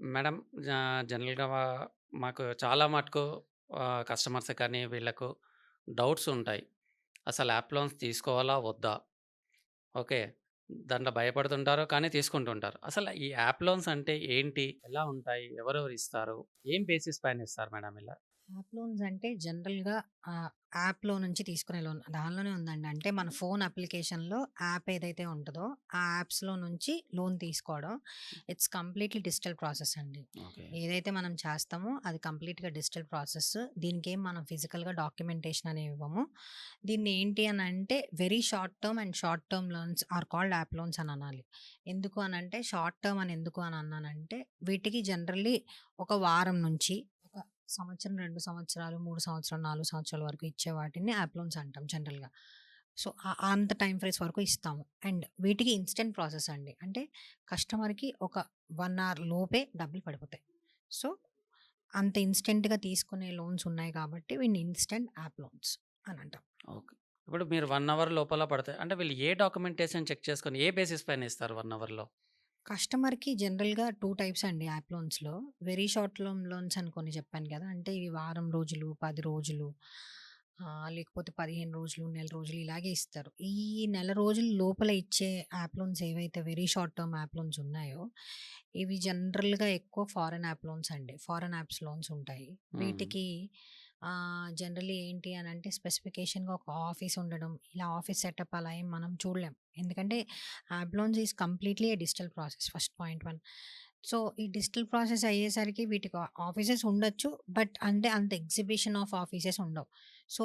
Madam జనరల్‌గా మాకు చాలా మటుకు కస్టమర్స్‌కి కానీ వీళ్ళకు డౌట్స్ ఉంటాయి. అసలు యాప్ లోన్స్ తీసుకోవాలా? వద్దా? ఓకే. దాంట్లో భయపడుతుంటారు. కానీ తీసుకుంటుంటారు. అసలు ఈ యాప్ లోన్స్ అంటే ఏంటి? ఎలా ఉంటాయి? ఎవరెవరు ఇస్తారు? ఏం బేసిస్ పైన ఇస్తారు మేడం ఇలా? యాప్ లోన్స్ అంటే జనరల్‌గా యాప్‌లో నుంచి తీసుకునే లోన్. దానిలోనే ఉందండి. అంటే మన ఫోన్ అప్లికేషన్‌లో యాప్ ఏదైతే ఉంటదో, ఆ యాప్స్‌లో నుంచి లోన్ తీసుకోవడం. ఇట్స్ కంప్లీట్‌లీ డిజిటల్ ప్రాసెస్ అండి. ఓకే. ఏదైతే మనం చేస్తామో అది కంప్లీట్‌గా డిజిటల్ ప్రాసెస్. దీనికేం మనం ఫిజికల్‌గా డాక్యుమెంటేషన్ అనేవి ఇవ్వము. దీన్ని ఏంటి అనంటే very short term and short term loans are called app loans అని అనాలి. ఎందుకు అనంటే షార్ట్ టర్మ్ అని ఎందుకు అని అన్నానంటే వీటికి జనరల్లీ ఒక వారం నుంచి ఒక సంవత్సరం, 2 సంవత్సరాలు, 3 సంవత్సరాలు, 4 సంవత్సరాల వరకు ఇచ్చే వాటిని యాప్ లోన్స్ అంటాం జనరల్‌గా. సో, అంత టైమ్ ఫ్రేస్ వరకు ఇస్తాము. అండ్ వీటికి ఇన్‌స్టంట్ ప్రాసెస్ అండి. అంటే కస్టమర్‌కి ఒక 1 అవర్ లోపే డబ్బులు పడిపోతాయి. సో, అంత ఇన్‌స్టంట్‌గా తీసుకునే లోన్స్ ఉన్నాయి కాబట్టి వీటిని ఇన్‌స్టంట్ యాప్ లోన్స్ అని అంటాం. ఓకే. ఇప్పుడు మీరు 1 అవర్ లోపల పడతాయి. అంటే వీళ్ళు ఏ డాక్యుమెంటేషన్ చెక్ చేసుకొని ఏ బేసిస్ పైన ఇస్తారు 1 అవర్‌లో? కస్టమర్‌కి జనరల్‌గా 2 టైప్స్ అండి యాప్ లోన్స్‌లో. వెరీ షార్ట్ లోన్స్ అని కొన్ని చెప్పాను కదా! అంటే ఇవి వారం రోజులు, 10 రోజులు లేకపోతే 15 రోజులు, నెల రోజులు ఇలాగే ఇస్తారు. ఈ నెల రోజుల లోపల ఇచ్చే యాప్ లోన్స్ ఏవైతే very short term app loans ఉన్నాయో, ఇవి జనరల్‌గా ఎక్కువ ఫారెన్ యాప్ లోన్స్ అండి. ఫారెన్ యాప్స్ లోన్స్ ఉంటాయి. హ్మ్. వీటికి జనరల్లీ ఏంటి అనంటే స్పెసిఫికేషన్‌గా ఒక ఆఫీస్ ఉండడం, ఇలా ఆఫీస్ సెటప్ అలా ఏం మనం చూడలేం. ఎందుకంటే app loans is completely A digital process first point 1. So, ఈ డిజిటల్ ప్రాసెస్ అయ్యేసరికి వీటికి ఆఫీసెస్ ఉండొచ్చు. బట్ అంటే అంత ఎగ్జిబిషన్ ఆఫ్ ఆఫీసెస్ ఉండవు. సో,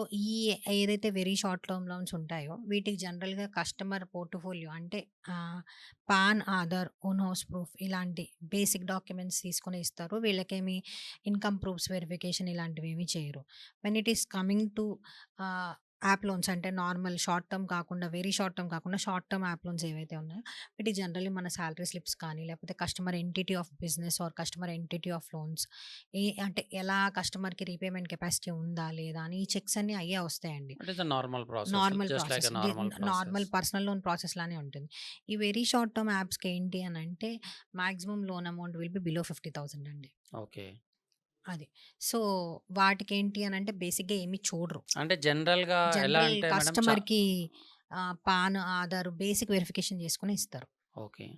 ఏదైతే వెరీ షార్ట్ టర్మ్ లోన్స్ ఉంటాయో వీటికి జనరల్‌గా కస్టమర్ పోర్ట్‌ఫోలియో అంటే pan, Aadhaar, own house proof ఇలాంటి బేసిక్ డాక్యుమెంట్స్ తీసుకొని ఇస్తారు. వీళ్ళకేమి ఇన్‌కమ్ ప్రూఫ్స్ వెరిఫికేషన్ ఇలాంటివేమీ చేయరు. When it is coming to ఆహ్, యాప్ లోన్స్ అంటే నార్మల్ షార్ట్ టర్మ్ కాకుండా, వెరీ షార్ట్ టర్మ్ కాకుండా షార్ట్ టర్మ్ యాప్ లోన్స్ ఏవైతే ఉన్నాయో వీటికి జనరల్లీ మన సాలరీ స్లిప్స్ కానీ, లేకపోతే customer entity of business are customer entity of loans అంటే ఎలా కస్టమర్‌కి రీపేమెంట్ కెపాసిటీ ఉందా? లేదా? అని ఈ చెక్స్ అన్నీ అయ్యే వస్తాయండి. It is a normal process. Normal just like process. A normal process. Normal personal loan process లానే ఉంటుంది. ఈ వెరీ షార్ట్ టర్మ్ యాప్స్‌కి ఏంటి అనంటే maximum loan amount will be below 50,000 అండి. ఓకే. అది. సో, వాటికేంటి అనంటే బేసిక్‌గా ఏమి చూడరు. అంటే జనరల్‌గా ఎలా జనరల్ అంటే మేడం కస్టమర్‌కి పాన్, ఆధార్ బేసిక్ వెరిఫికేషన్ చేసుకొని ఇస్తారు. ఓకే.